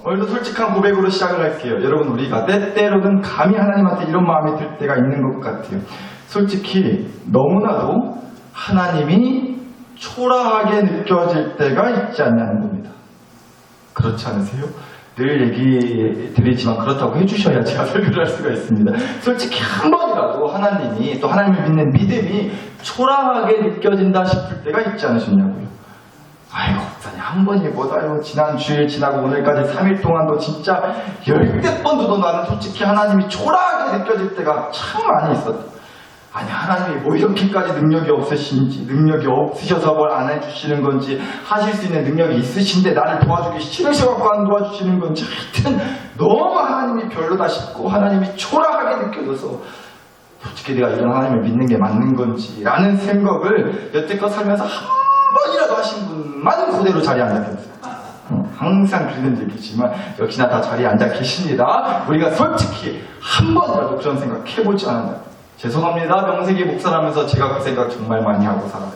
오늘도 솔직한 고백으로 시작을 할게요. 여러분, 우리가 때때로는 감히 하나님한테 이런 마음이 들 때가 있는 것 같아요. 솔직히 너무나도 하나님이 초라하게 느껴질 때가 있지 않냐는 겁니다. 그렇지 않으세요? 늘 얘기 드리지만 그렇다고 해주셔야 제가 설교를 할 수가 있습니다. 솔직히 한 번이라도 하나님이, 또 하나님을 믿는 믿음이 초라하게 느껴진다 싶을 때가 있지 않으셨냐고요. 아이고, 목사님 한 번이 뭐다요. 지난 주일 지나고 오늘까지 3일 동안도 진짜 10몇 번도 나는 솔직히 하나님이 초라하게 느껴질 때가 참 많이 있었다. 아니, 하나님이 뭐 이렇게까지 능력이 없으신지, 능력이 없으셔서 뭘 안 해주시는 건지, 하실 수 있는 능력이 있으신데 나를 도와주기 싫으셔서 안 도와주시는 건지, 하여튼 너무 하나님이 별로다 싶고 하나님이 초라하게 느껴져서 솔직히 내가 이런 하나님을 믿는 게 맞는 건지 라는 생각을 여태껏 살면서 한 번이라도 하신 분만 그대로 자리에 앉아 계세요. 항상 들리는 얘기지만 역시나 다 자리에 앉아 계십니다. 우리가 솔직히 한 번이라도 그런 생각 해보지 않았나요? 죄송합니다. 명색이 목사라면서 제가 그 생각 정말 많이 하고 살아요.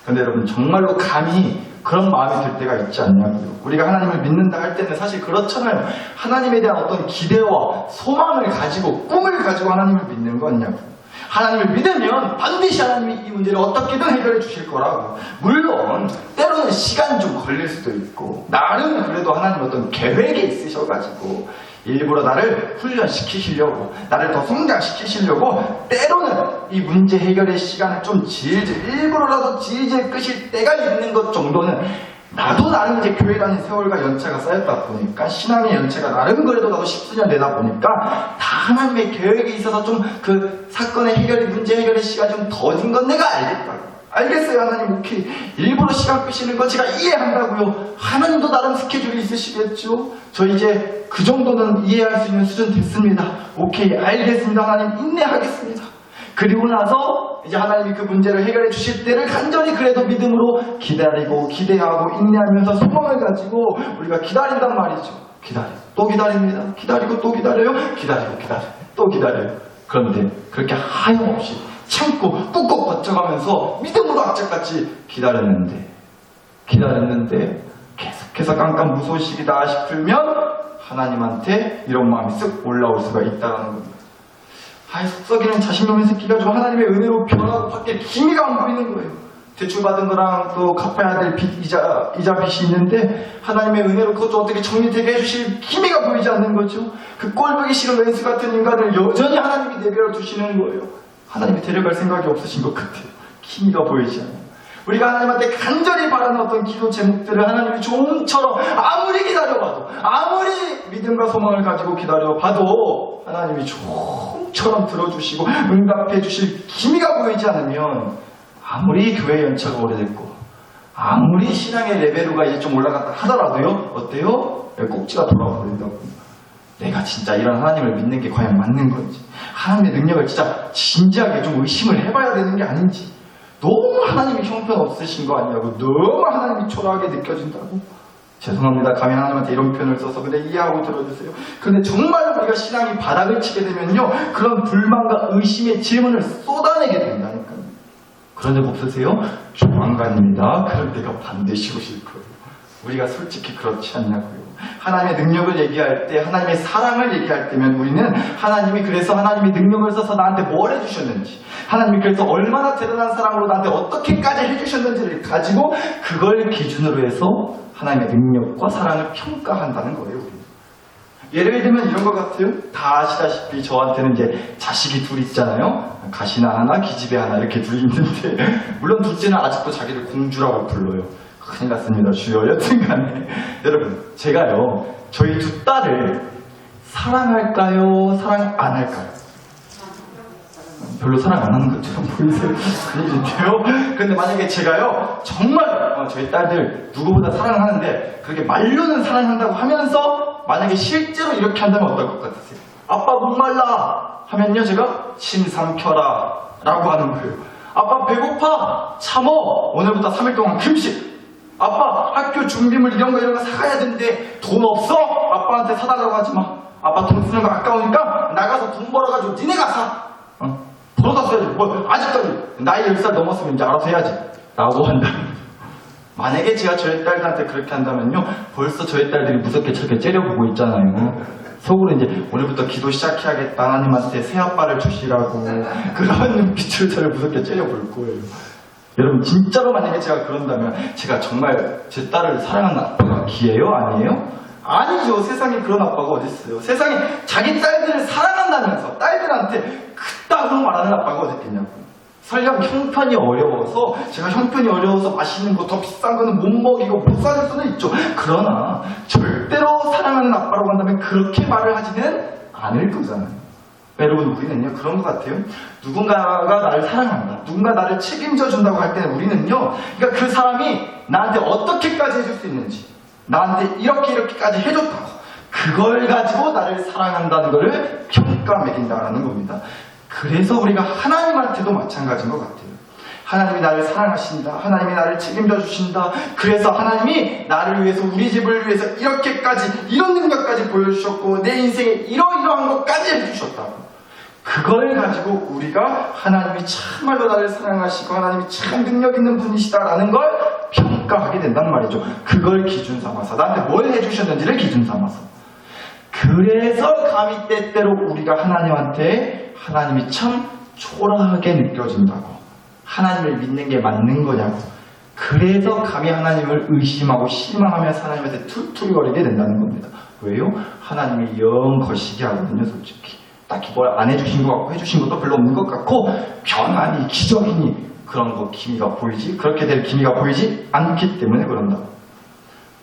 근데 여러분, 정말로 감히 그런 마음이 들 때가 있지 않냐고요. 우리가 하나님을 믿는다 할 때는 사실 그렇잖아요. 하나님에 대한 어떤 기대와 소망을 가지고, 꿈을 가지고 하나님을 믿는 거 아니냐고요. 하나님을 믿으면 반드시 하나님이 이 문제를 어떻게든 해결해 주실 거라고. 물론 때로는 시간 좀 걸릴 수도 있고, 나름 그래도 하나님 어떤 계획이 있으셔가지고 일부러 나를 훈련시키시려고, 나를 더 성장시키시려고 때로는 이 문제 해결의 시간을 좀 일부러라도 질질 끄실 때가 있는 것 정도는, 나도 나름 이제 교회라는 세월과 연차가 쌓였다 보니까, 신앙의 연차가 나름 그래도 나도 10수년 되다 보니까 다 하나님의 계획이 있어서 좀 그 사건의 해결의, 문제 해결의 시간이 좀 더딘 건 내가 알겠다고. 알겠어요, 하나님, 오케이. 일부러 시간 끄시는 거 제가 이해한다고요. 하나님도 나름 스케줄이 있으시겠죠. 저 이제 그 정도는 이해할 수 있는 수준 됐습니다. 오케이, 알겠습니다. 하나님, 인내하겠습니다. 그리고 나서 이제 하나님이 그 문제를 해결해 주실 때를 간절히 그래도 믿음으로 기다리고 기대하고 인내하면서 소망을 가지고 우리가 기다린단 말이죠. 기다리고 또 기다립니다. 기다리고 또 기다려요. 기다리고 또 기다려요. 그런데 그렇게 하염없이 참고 꾹꾹 버텨가면서 믿음으로 악착같이 기다렸는데 계속해서 깜깜무소식이다 싶으면 하나님한테 이런 마음이 쓱 올라올 수가 있다는 겁니다. 아이, 속썩이는 자신놈의 새끼가 좀 하나님의 은혜로 변하고 밖에 기미가 안 보이는 거예요. 대출받은 거랑 또 갚아야 될 빚, 이자 빚이 있는데 하나님의 은혜로 그것도 어떻게 정리되게 해주실 기미가 보이지 않는 거죠. 그 꼴보기 싫은 왼수 같은 인간을 여전히 하나님이 내버려 두시는 거예요. 하나님이 데려갈 생각이 없으신 것 같아요. 기미가 보이지 않아요. 우리가 하나님한테 간절히 바라는 어떤 기도 제목들을 하나님이 좀처럼 아무리 기다려봐도, 아무리 믿음과 소망을 가지고 기다려봐도 하나님이 좀처럼 들어주시고 응답해 주실 기미가 보이지 않으면, 아무리 교회 연차가 오래됐고 아무리 신앙의 레벨루가 이제 좀 올라갔다 하더라도요, 어때요? 꼭지가 돌아와 버린다고. 내가 진짜 이런 하나님을 믿는 게 과연 맞는 건지, 하나님의 능력을 진짜 진지하게 좀 의심을 해봐야 되는 게 아닌지, 너무 하나님이 형편없으신 거 아니냐고, 너무 하나님이 초라하게 느껴진다고. 죄송합니다. 감히 하나님한테 이런 표현을 써서. 근데 이해하고 들어주세요. 근데 정말로 우리가 신앙이 바닥을 치게 되면요, 그런 불만과 의심의 질문을 쏟아내게 된다니까요. 그런 적 없으세요? 조만간입니다. 그럴 때가 반드시 오실 거예요. 우리가 솔직히 그렇지 않냐고요. 하나님의 능력을 얘기할 때, 하나님의 사랑을 얘기할 때면 우리는 하나님이 그래서 하나님이 능력을 써서 나한테 뭘 해주셨는지, 하나님이 그래서 얼마나 대단한 사랑으로 나한테 어떻게까지 해주셨는지를 가지고 그걸 기준으로 해서 하나님의 능력과 사랑을 평가한다는 거예요. 우리는. 예를 들면 이런 것 같아요. 다 아시다시피 저한테는 이제 자식이 둘 있잖아요. 가시나 하나, 기집애 하나, 이렇게 둘이 있는데, 물론 둘째는 아직도 자기를 공주라고 불러요. 큰일 났습니다. 주여. 여튼간에 여러분, 제가요, 저희 두 딸을 사랑할까요? 사랑 안 할까요? 별로 사랑 안 하는 것처럼 보이세요? 큰일인데요? 근데 만약에 제가요, 정말 저희 딸들 누구보다 사랑하는데 그렇게 말로는 사랑한다고 하면서 만약에 실제로 이렇게 한다면 어떨 것 같으세요? 아빠 목말라 하면요, 제가 침 삼켜라 라고 하는 거예요. 아빠 배고파 참어, 오늘부터 3일 동안 금식. 아빠 학교 준비물 이런 거 사가야 되는데 돈 없어? 아빠한테 사달라고 하지 마. 아빠 돈 쓰는 거 아까우니까 나가서 돈 벌어가지고 니네가 사. 벌어다 써야지. 뭐 아직까지 나이 10살 넘었으면 이제 알아서 해야지 라고 한다. 만약에 제가 저희 딸들한테 그렇게 한다면요, 벌써 저희 딸들이 무섭게 저렇게 째려보고 있잖아요. 속으로 이제 오늘부터 기도 시작해야겠다, 하나님한테 새 아빠를 주시라고 그런 눈빛으로 저를 무섭게 째려볼 거예요. 여러분, 진짜로 만약에 제가 그런다면 제가 정말 제 딸을 사랑하는 아빠가 기예요? 아니에요? 아니죠. 세상에 그런 아빠가 어디 있어요. 세상에 자기 딸들을 사랑한다면서 딸들한테 그따구로 말하는 아빠가 어디 있겠냐고. 설령 형편이 어려워서, 제가 형편이 어려워서 맛있는 거 더 비싼 거는 못 먹이고 못 사줄 수는 있죠. 그러나 절대로 사랑하는 아빠라고 한다면 그렇게 말을 하지는 않을 거잖아요. 여러분, 우리는요 그런 것 같아요. 누군가가 나를 사랑한다, 누군가 나를 책임져 준다고 할 때는 우리는요, 그러니까 그 사람이 나한테 어떻게까지 해줄 수 있는지, 나한테 이렇게까지 해줬다고, 그걸 가지고 나를 사랑한다는 것을 평가 매긴다라는 겁니다. 그래서 우리가 하나님한테도 마찬가지인 것 같아요. 하나님이 나를 사랑하신다, 하나님이 나를 책임져 주신다, 그래서 하나님이 나를 위해서, 우리 집을 위해서 이렇게까지, 이런 능력까지 보여주셨고 내 인생에 이러이러한 것까지 해주셨다고, 그걸 가지고 우리가 하나님이 참말로 나를 사랑하시고 하나님이 참 능력 있는 분이시다라는 걸 평가하게 된단 말이죠. 그걸 기준 삼아서, 나한테 뭘 해주셨는지를 기준 삼아서. 그래서 감히 때때로 우리가 하나님한테 하나님이 참 초라하게 느껴진다고, 하나님을 믿는 게 맞는 거냐고, 그래서 감히 하나님을 의심하고 실망하면서 하나님한테 툴툴거리게 된다는 겁니다. 왜요? 하나님이 영 거시기 하거든요. 솔직히 딱히 뭘 안 해주신 것 같고 해주신 것도 별로 없는 것 같고, 변화니 기적이니 그런 거 기미가 보이지, 그렇게 될 기미가 보이지 않기 때문에 그런다고.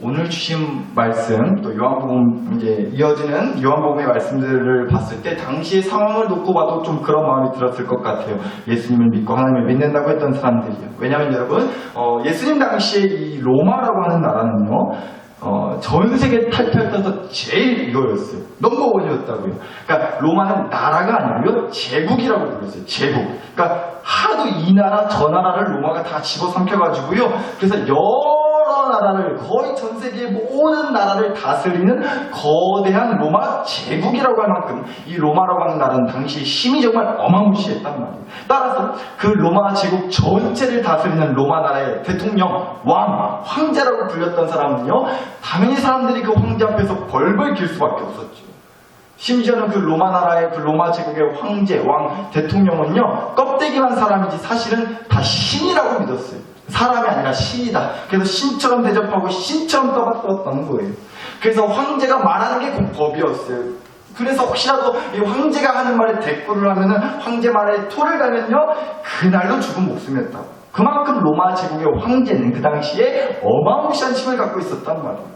오늘 주신 말씀, 또 요한복음, 이제 이어지는 요한복음의 말씀들을 봤을 때 당시의 상황을 놓고 봐도 좀 그런 마음이 들었을 것 같아요. 예수님을 믿고 하나님을 믿는다고 했던 사람들이요. 왜냐하면 여러분, 예수님 당시에 이 로마라고 하는 나라는요, 전 세계 탈탈 펴서 제일 이거였어요. 넘버원이었다고요. 그러니까 로마는 나라가 아니고요, 제국이라고 불렀어요. 제국. 그러니까 하도 이 나라 저 나라를 로마가 다 집어삼켜가지고요, 그래서 여러 나라를, 거의 전 세계의 모든 나라를 다스리는 거대한 로마 제국이라고 할 만큼 이 로마라고 하는 나라는 당시 힘이 정말 어마무시했단 말이에요. 따라서 그 로마 제국 전체를 다스리는 로마 나라의 대통령, 왕, 황제라고 불렸던 사람은요, 당연히 사람들이 그 황제 앞에서 벌벌 길 수밖에 없었죠. 심지어는 그 로마 나라의, 그 로마 제국의 황제, 왕, 대통령은요, 껍데기만 사람이지 사실은 다 신이라고 믿었어요. 사람이 아니라 신이다. 그래서 신처럼 대접하고 신처럼 떠받들었다는 거예요. 그래서 황제가 말하는 게 곧 법이었어요. 그래서 혹시라도 이 황제가 하는 말에 대꾸를 하면은, 황제 말에 토를 달면요, 그날도 죽은 목숨이었다고. 그만큼 로마 제국의 황제는 그 당시에 어마무시한 힘을 갖고 있었단 말이에요.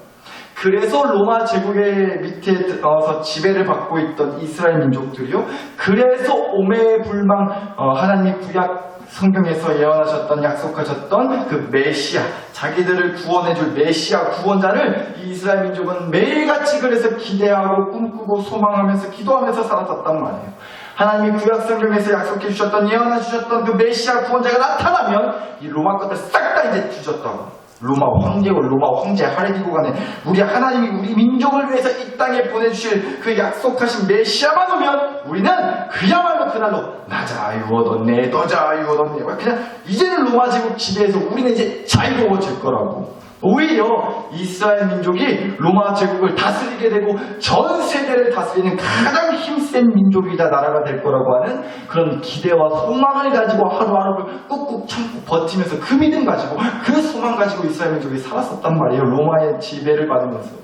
그래서 로마 제국의 밑에 들어서 지배를 받고 있던 이스라엘 민족들이요, 그래서 오매불망 하나님이 구약 성경에서 예언하셨던, 약속하셨던 그 메시아, 자기들을 구원해줄 메시아 구원자를 이 이스라엘 민족은 매일같이 그래서 기대하고 꿈꾸고 소망하면서 기도하면서 살았었단 말이에요. 하나님이 구약 성경에서 약속해 주셨던, 예언해 주셨던 그 메시아 구원자가 나타나면 이 로마 것들 싹 다 이제 뒤졌다고. 로마 황제고 로마 황제 하레디고 간에 우리 하나님이 우리 민족을 위해서 이 땅에 보내주실 그 약속하신 메시아만 오면 우리는 그야말로 그날로 나 자유얻었네, 너 자유얻었네, 그냥 이제는 로마 제국 지배에서 우리는 이제 자유로워질 거라고. 오히려 이스라엘 민족이 로마 제국을 다스리게 되고 전 세계를 다스리는 가장 힘센 민족이다, 나라가 될 거라고 하는 그런 기대와 소망을 가지고 하루하루를 꾹꾹 참고 버티면서 그 믿음 가지고, 그 소망 가지고 이스라엘 민족이 살았었단 말이에요. 로마의 지배를 받으면서.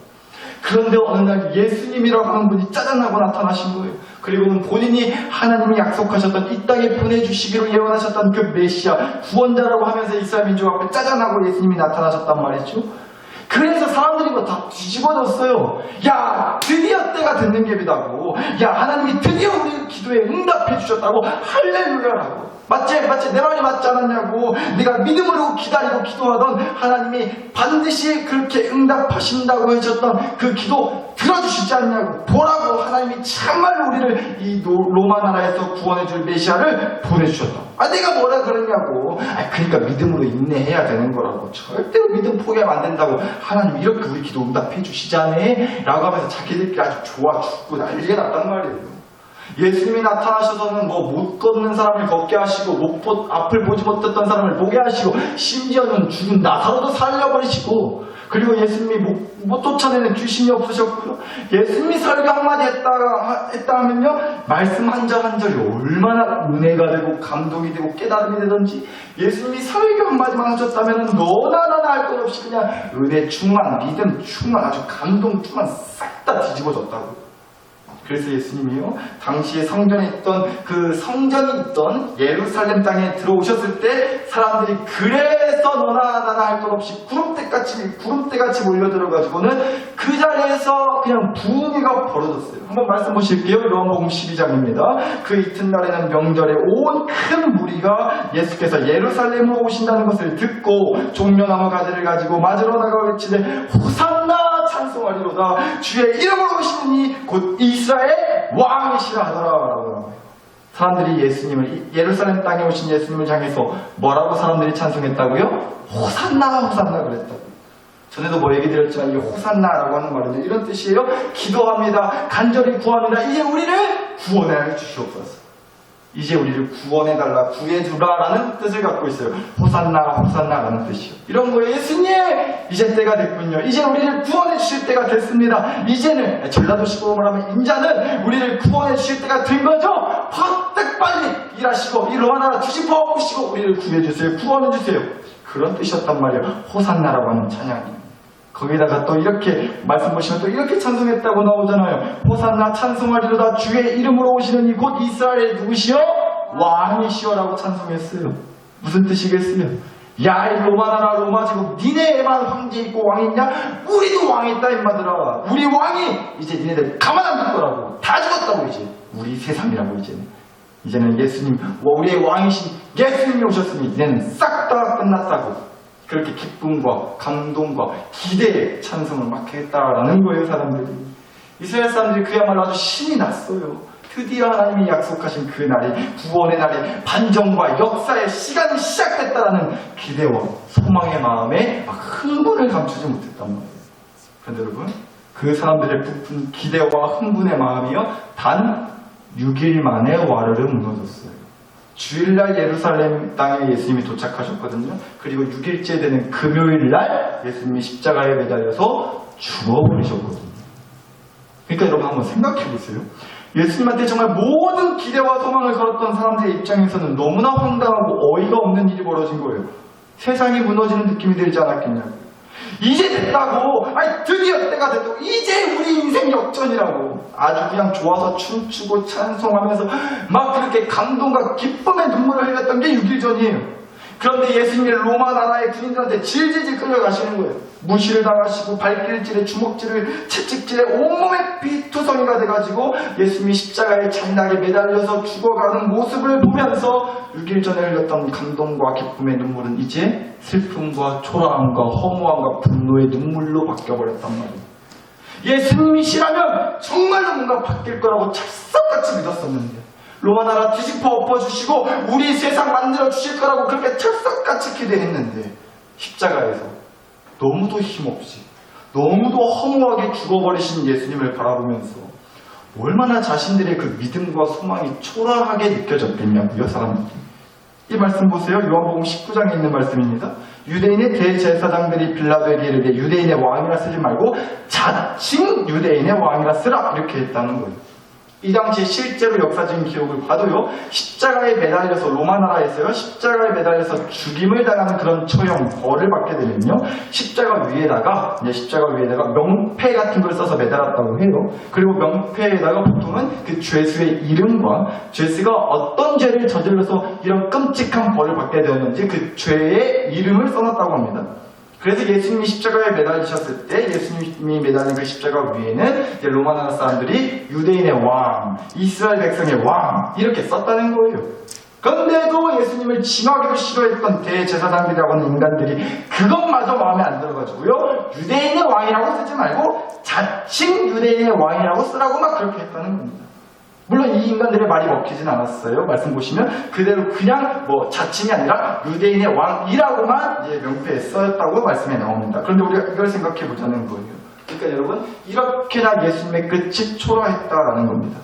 그런데 어느 날 예수님이라고 하는 분이 짜증나고 나타나신 거예요. 그리고는 본인이 하나님이 약속하셨던, 이 땅에 보내주시기로 예언하셨던 그 메시아 구원자라고 하면서 이스라엘 민족 앞에 짜증나고 예수님이 나타나셨단 말이죠. 그래서 사람들이 뭐 다 뒤집어졌어요. 야, 드디어 때가 됐는 게비다고. 야, 하나님이 드디어 우리 기도에 응답해 주셨다고. 할렐루야라고. 맞지? 내 말이 맞지 않았냐고. 네가 믿음으로 기다리고 기도하던 하나님이 반드시 그렇게 응답하신다고 하셨던 그 기도 들어주시지 않냐고. 보라고, 하나님이 참말로 우리를 이 로마 나라에서 구원해줄 메시아를 보내주셨다. 아, 내가 뭐라 그러냐고. 아, 그러니까 믿음으로 인내해야 되는 거라고. 절대로 믿음 포기하면 안 된다고. 하나님 이렇게 우리 기도 응답해 주시자네 라고 하면서 자기들끼리 아주 좋아 죽고 난리가 났단 말이에요. 예수님이 나타나셔서는 뭐 못 걷는 사람을 걷게 하시고 앞을 보지 못했던 사람을 보게 하시고 심지어는 죽은 나사로도 살려버리시고 그리고 예수님이 못 쫓아내는 귀신이 없으셨고요. 예수님이 설교 한마디 했다 하면요. 말씀 한 절 한 절이 얼마나 은혜가 되고 감동이 되고 깨달음이 되던지 예수님이 설교 한마디만 하셨다면 너나 나나 할 것 없이 그냥 은혜 충만, 믿음 충만, 아주 감동 충만 싹 다 뒤집어졌다고. 그래서 예수님이요, 당시에 성전에 있던 그 성전이 있던 예루살렘 땅에 들어오셨을 때 사람들이 그래서 너나 나나 할 것 없이 구름대같이 몰려들어가지고는 그 자리에서 그냥 부흥회가 벌어졌어요. 한번 말씀 보실게요. 요한복음 12장입니다. 그 이튿날에는 명절에 온 큰 무리가 예수께서 예루살렘으로 오신다는 것을 듣고 종려나무 가지를 가지고 맞으러 나가 외치되 호산나 찬송하리로다 주의 이름으로 오시는 이 곧 이스라엘 왕이시라 하더라. 사람들이 예수님을 예루살렘 땅에 오신 예수님을 향해서 뭐라고 사람들이 찬송했다고요? 호산나 호산나 그랬다고. 전에도 뭐 얘기 드렸지만 이 호산나라고 하는 말은요 이런 뜻이에요. 기도합니다. 간절히 구합니다. 이제 우리를 구원해 주시옵소서. 이제 우리를 구원해달라, 구해주라라는 뜻을 갖고 있어요. 호산나, 호산나라는 뜻이요. 이런 거예요. 예수님, 이제 때가 됐군요. 이제 우리를 구원해 주실 때가 됐습니다. 이제는, 전라도식으로 말하면 인자는 우리를 구원해 주실 때가 된 거죠. 퍼뜩 빨리 일하시고, 이 로마나라 뒤집어 엎으시고, 우리를 구해 주세요. 구원해 주세요. 그런 뜻이었단 말이에요. 호산나라고 하는 찬양이. 거기다가 또 이렇게 말씀 보시면 또 이렇게 찬송했다고 나오잖아요. 호산나 찬송하리로다 주의 이름으로 오시는 이 곧 이스라엘의 누구시여? 왕이시여라고 찬송했어요. 무슨 뜻이겠어요? 야, 이 로마나라 로마제국 니네만 황제 있고 왕이 있냐? 우리도 왕이 있다 임마들아. 우리 왕이 이제 니네들 가만 안 둘 거라고. 다 죽었다고 이제. 우리 세상이라고 이제는 예수님, 우리의 왕이신 예수님이 오셨으니 이제는 싹 다 끝났다고. 그렇게 기쁨과 감동과 기대의 찬송을 막 했다라는 거예요, 사람들이. 이스라엘 사람들이 그야말로 아주 신이 났어요. 드디어 하나님이 약속하신 그 날이, 구원의 날이, 반정과 역사의 시간이 시작됐다라는 기대와 소망의 마음에 막 흥분을 감추지 못했단 말이에요. 그런데 여러분, 그 사람들의 부푼 기대와 흥분의 마음이요, 단 6일 만에 와르르 무너졌어요. 주일날 예루살렘 땅에 예수님이 도착하셨거든요. 그리고 6일째 되는 금요일날 예수님이 십자가에 매달려서 죽어버리셨거든요. 그러니까 여러분 한번 생각해보세요. 예수님한테 정말 모든 기대와 소망을 걸었던 사람들의 입장에서는 너무나 황당하고 어이가 없는 일이 벌어진 거예요. 세상이 무너지는 느낌이 들지 않았겠냐고요. 이제 됐다고, 아니 드디어 때가 됐다고, 이제 우리 인생 역전이라고 아주 그냥 좋아서 춤추고 찬송하면서 막 그렇게 감동과 기쁨의 눈물을 흘렸던 게 6일 전이에요. 그런데 예수님이 로마 나라의 군인들한테 질질질 끌려가시는 거예요. 무시를 당하시고 발길질에 주먹질을 채찍질에 온몸에 피투성이가 돼가지고 예수님이 십자가에 잔인하게 매달려서 죽어가는 모습을 보면서 6일 전에 흘렸던 감동과 기쁨의 눈물은 이제 슬픔과 초라함과 허무함과 분노의 눈물로 바뀌어버렸단 말이에요. 예수님이시라면 정말로 뭔가 바뀔 거라고 찰떡같이 믿었었는데 로마나라 뒤집어 엎어주시고 우리 세상 만들어주실 거라고 그렇게 철석같이 기대했는데 십자가에서 너무도 힘없이 너무도 허무하게 죽어버리신 예수님을 바라보면서 얼마나 자신들의 그 믿음과 소망이 초라하게 느껴졌겠냐고요, 사람들이. 이 말씀 보세요. 요한복음 19장에 있는 말씀입니다. 유대인의 대제사장들이 빌라도에게 이르되 유대인의 왕이라 쓰지 말고 자칭 유대인의 왕이라 쓰라 이렇게 했다는 거예요. 이 당시 실제로 역사적인 기록을 봐도요, 십자가에 매달려서 로마 나라에서요, 십자가에 매달려서 죽임을 당하는 그런 처형, 벌을 받게 되면요, 십자가 위에다가 명패 같은 걸 써서 매달았다고 해요. 그리고 명패에다가 보통은 그 죄수의 이름과 죄수가 어떤 죄를 저질러서 이런 끔찍한 벌을 받게 되었는지 그 죄의 이름을 써놨다고 합니다. 그래서 예수님이 십자가에 매달리셨을 때 예수님이 매달린 그 십자가 위에는 이제 로마 나라 사람들이 유대인의 왕, 이스라엘 백성의 왕 이렇게 썼다는 거예요. 그런데도 예수님을 징하기도 싫어했던 대제사장들이라고 하는 인간들이 그것마저 마음에 안 들어가지고요, 유대인의 왕이라고 쓰지 말고 자칭 유대인의 왕이라고 쓰라고 막 그렇게 했다는 겁니다. 물론 이 인간들의 말이 먹히진 않았어요. 말씀 보시면 그대로 그냥 뭐 자칭이 아니라 유대인의 왕이라고만 이제 명패에 써였다고 말씀에 나옵니다. 그런데 우리가 이걸 생각해 보자는 거예요. 그러니까 여러분, 이렇게나 예수님의 끝이 초라했다라는 겁니다.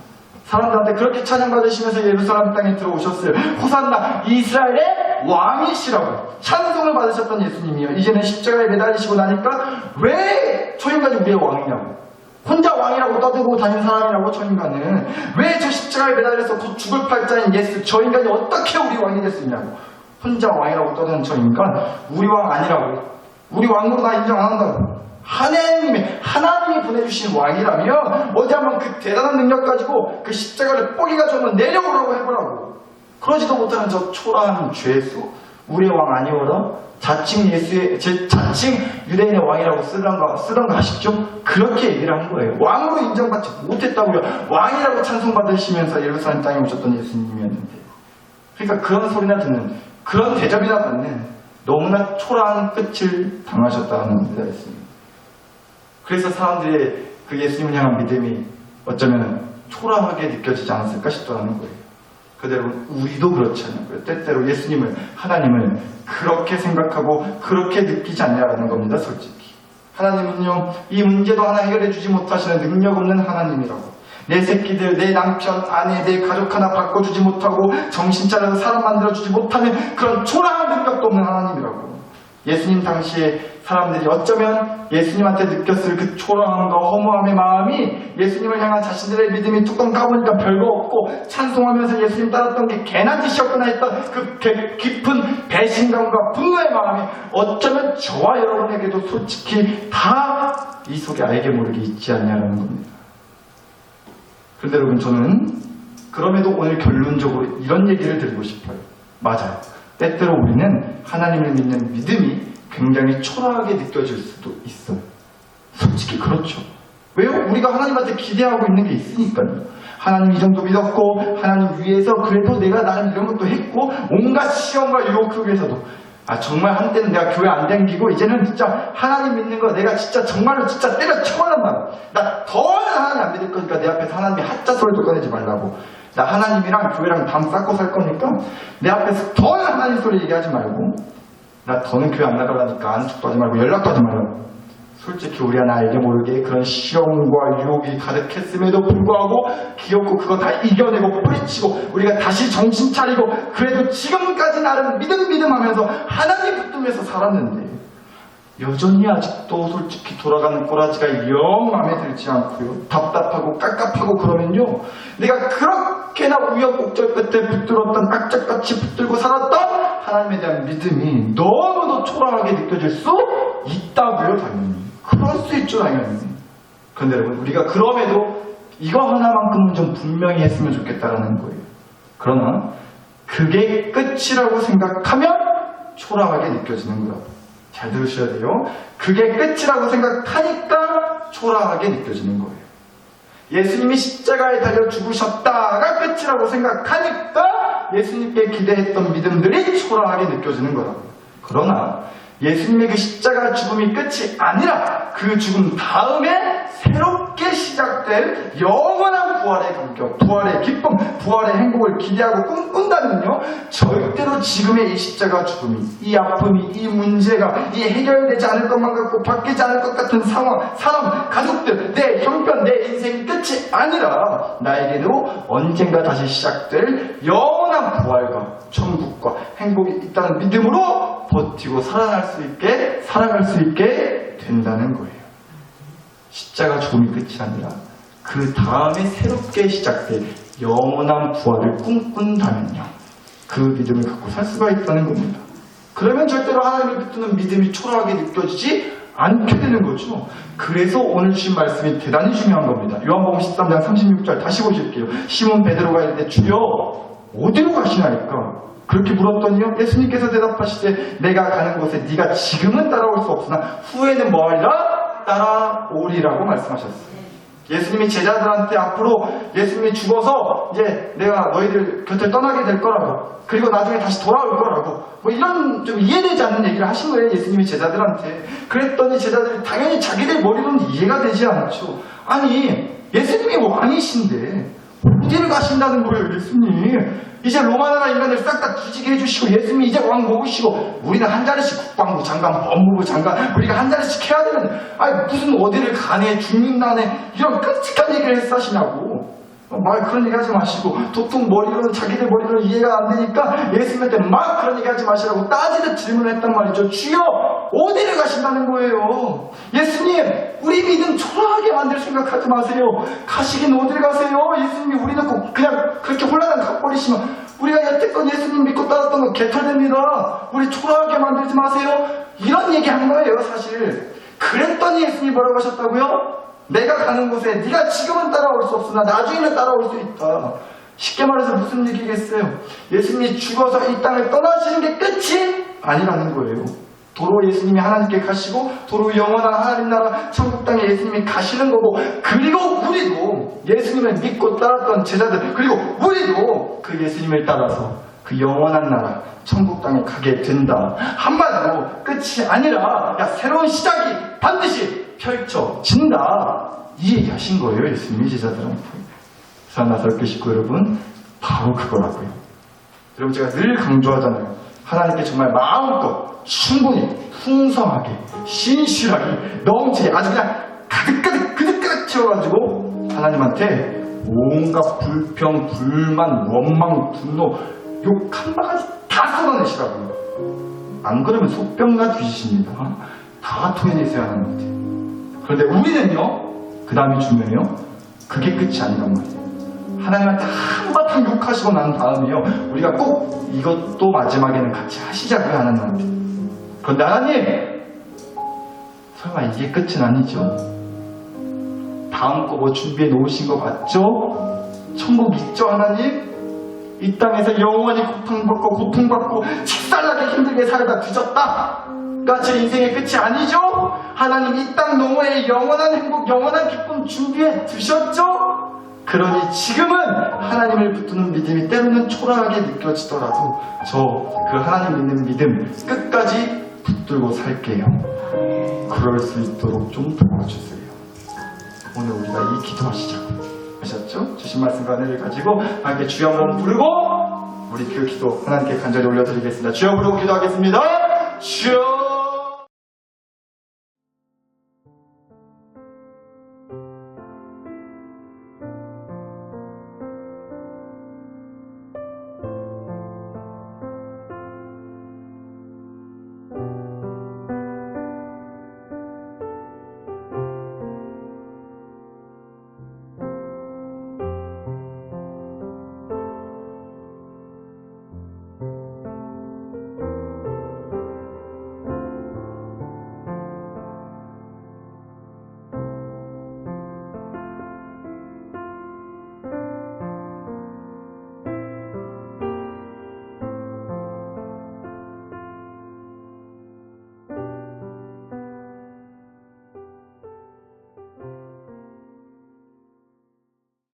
사람들한테 그렇게 찬양받으시면서 예루살렘 땅에 들어오셨어요. 호산나 이스라엘의 왕이시라고 찬송을 받으셨던 예수님이요. 이제는 십자가에 매달리시고 나니까 왜 저 인간이 우리의 왕이냐고. 혼자 왕이라고 떠들고 다니는 사람이라고 저 인간은. 왜 저 십자가에 매달려서 곧 죽을 팔자인 예수 저 인간이 어떻게 우리 왕이 될 수 있냐고. 혼자 왕이라고 떠드는 저 인간 우리 왕 아니라고. 우리 왕으로 나 인정 안 한다고. 하나님이 보내주신 왕이라면 어디 한번 그 대단한 능력 가지고 그 십자가를 뽀개가지고 한번 내려오라고 해보라고. 그러지도 못하는 저 초라한 죄수 우리의 왕 아니오라. 자칭 유대인의 왕이라고 쓰던가 하십시오. 그렇게 얘기를 한 거예요. 왕으로 인정받지 못했다고요. 왕이라고 찬송받으시면서 예루살렘 땅에 오셨던 예수님이었는데. 그러니까 그런 소리나 듣는, 그런 대접이나 받는 너무나 초라한 끝을 당하셨다는 데가 있습니다. 그래서 사람들의 그 예수님을 향한 믿음이 어쩌면 초라하게 느껴지지 않았을까 싶다는 거예요. 그대로 우리도 그렇지 않냐고요. 때때로 예수님을, 하나님을 그렇게 생각하고 그렇게 느끼지 않냐라는 겁니다. 솔직히 하나님은요, 이 문제도 하나 해결해 주지 못하시는 능력 없는 하나님이라고. 내 새끼들, 내 남편, 아내, 내 가족 하나 바꿔주지 못하고 정신 차려서 사람 만들어주지 못하는 그런 초라한 능력도 없는 하나님이라고. 예수님 당시에 사람들이 어쩌면 예수님한테 느꼈을 그 초라함과 허무함의 마음이 예수님을 향한 자신들의 믿음이 뚜껑 까보니까 별거 없고 찬송하면서 예수님 따랐던 게 괜한 짓이었구나 했던 그 깊은 배신감과 분노의 마음이 어쩌면 저와 여러분에게도 솔직히 다 이 속에 알게 모르게 있지 않냐라는 겁니다. 그런데 여러분, 저는 그럼에도 오늘 결론적으로 이런 얘기를 드리고 싶어요. 맞아요. 때때로 우리는 하나님을 믿는 믿음이 굉장히 초라하게 느껴질 수도 있어요. 솔직히 그렇죠. 왜요? 우리가 하나님한테 기대하고 있는 게 있으니까요. 하나님 이 정도 믿었고 하나님 위해서 그래도 내가 나름 이런 것도 했고 온갖 시험과 유혹 속에서도 정말 한때는 내가 교회 안 다니고 이제는 진짜 하나님 믿는 거 내가 진짜 정말로 진짜 때려쳐버렸나. 나 더는 하나님 안 믿을 거니까 내 앞에서 하나님이 하짜 소리도 꺼내지 말라고. 나 하나님이랑 교회랑 담 쌓고 살 거니까 내 앞에서 더는 하나님 소리 얘기하지 말고, 나 더는 교회 안 나가라니까 안축도 하지 말고 연락도 하지 말라고. 솔직히 우리가 알게 모르게 그런 시험과 유혹이 가득했음에도 불구하고 귀엽고 그거 다 이겨내고 뿌리치고 우리가 다시 정신 차리고 그래도 지금까지 나름 믿음 하면서 하나님 붙들면서 살았는데 여전히 아직도 솔직히 돌아가는 꼬라지가 영 마음에 들지 않고요. 답답하고 깝깝하고 그러면요, 내가 그렇게나 우여곡절 끝에 붙들었던 악착같이 붙들고 살았던 하나님에 대한 믿음이 너무도 초라하게 느껴질 수 있다고요. 당연히 그럴 수 있죠. 당연히. 그런데 여러분, 우리가 그럼에도 이거 하나만큼은 좀 분명히 했으면 좋겠다라는 거예요. 그러나 그게 끝이라고 생각하면 초라하게 느껴지는 거라고. 잘 들으셔야 돼요. 그게 끝이라고 생각하니까 초라하게 느껴지는 거예요. 예수님이 십자가에 달려 죽으셨다가 끝이라고 생각하니까 예수님께 기대했던 믿음들이 초라하게 느껴지는 거라고요. 그러나 예수님의 그 십자가 죽음이 끝이 아니라 그 죽음 다음에 새롭게 시작될 영원한 부활의 감격, 부활의 기쁨, 부활의 행복을 기대하고 꿈꾼다면요, 절대로 지금의 이 십자가 죽음이, 이 아픔이, 이 문제가, 이 해결되지 않을 것만 같고 바뀌지 않을 것 같은 상황, 사람, 가족들, 내 형편, 내 인생이 끝이 아니라 나에게도 언젠가 다시 시작될 영원한 부활과 천국과 행복이 있다는 믿음으로 버티고 살아갈 수 있게 된다는 거예요. 십자가 죽음이 끝이 아니라 그 다음에 새롭게 시작될 영원한 부활을 꿈꾼다면요, 그 믿음을 갖고 살 수가 있다는 겁니다. 그러면 절대로 하나님을 붙드는 믿음이 초라하게 느껴지지 않게 되는 거죠. 그래서 오늘 주신 말씀이 대단히 중요한 겁니다. 요한복음 13장 36절 다시 보실게요. 시몬 베드로가 이르되 주여 어디로 가시나이까? 그렇게 물었더니요, 예수님께서 대답하시되 내가 가는 곳에 네가 지금은 따라올 수 없으나 후에는 뭐하리라? 따라오리라고 말씀하셨어요. 예수님이 제자들한테 앞으로 예수님이 죽어서 이제 내가 너희들 곁을 떠나게 될 거라고, 그리고 나중에 다시 돌아올 거라고, 뭐 이런 좀 이해되지 않는 얘기를 하신 거예요, 예수님이 제자들한테. 그랬더니 제자들이 당연히 자기들 머리로는 이해가 되지 않죠. 아니, 예수님이 왕이신데 어디를 가신다는 거예요, 예수님? 이제 로마 나라 인간들 싹 다 뒤지게 해주시고 예수님이 이제 왕 먹으시고 우리는 한 자리씩 국방부 장관, 법무부 장관 우리가 한 자리씩 해야 되는, 아니 무슨 어디를 가네, 죽는다네 이런 끔찍한 얘기를 했으시냐고. 말 그런 얘기 하지 마시고, 도통 머리로는 자기들 머리로는 이해가 안 되니까 예수님한테 막 그런 얘기 하지 마시라고 따지듯 질문을 했단 말이죠. 주여, 어디를 가신다는 거예요? 예수님, 우리 믿음 초라하게 만들 생각하지 마세요. 가시긴 어딜 가세요? 예수님이 우리 놓고 그냥 그렇게 홀라당 가버리시면 우리가 여태껏 예수님 믿고 따랐던 거 개털됩니다. 우리 초라하게 만들지 마세요. 이런 얘기 한 거예요, 사실. 그랬더니 예수님이 뭐라고 하셨다고요? 내가 가는 곳에 네가 지금은 따라올 수 없으나 나중에는 따라올 수 있다. 쉽게 말해서 무슨 얘기겠어요? 예수님이 죽어서 이 땅을 떠나시는 게 끝이 아니라는 거예요. 도로 예수님이 하나님께 가시고 도로 영원한 하나님 나라 천국 땅에 예수님이 가시는 거고, 그리고 우리도 예수님을 믿고 따랐던 제자들, 그리고 우리도 그 예수님을 따라서 그 영원한 나라 천국 땅에 가게 된다. 한마디로 끝이 아니라 새로운 시작이 반드시 펼쳐진다. 이 얘기 하신 거예요, 예수님이 제자들한테. 사나설교 식구 여러분, 바로 그거라고요. 여러분, 제가 늘 강조하잖아요. 하나님께 정말 마음껏 충분히 풍성하게 신실하게 넘치게 아주 그냥 가득가득 채워가지고 하나님한테 온갖 불평, 불만, 원망, 분노, 욕 한 바가지 다 쏟아내시라고요. 안 그러면 속병나 뒤지십니다. 다 토해내세요, 하나님한테. 그런데 우리는요, 그 다음이 중요해요. 그게 끝이 아니란 말이에요. 하나님한테 한바탕 욕하시고 난 다음에요, 우리가 꼭 이것도 마지막에는 같이 하시자고요, 하나님한테. 그런데 하나님, 설마 이게 끝은 아니죠? 다음 거 뭐 준비해 놓으신 거 맞죠? 천국 있죠, 하나님? 이 땅에서 영원히 고통받고 식살나게 힘들게 살다 뒤졌다. 그러니까 제 인생의 끝이 아니죠? 하나님 이 땅 너머에 영원한 행복, 영원한 기쁨 준비해 두셨죠? 그러니 지금은 하나님을 붙드는 믿음이 때로는 초라하게 느껴지더라도 저 그 하나님 믿는 믿음 끝까지 붙들고 살게요. 그럴 수 있도록 좀 도와주세요. 오늘 우리가 이 기도하시자고. 아셨죠? 주신 말씀과 은혜를 가지고 함께 주여 한번 부르고 우리 그 기도 하나님께 간절히 올려드리겠습니다. 주여 부르고 기도하겠습니다. 주여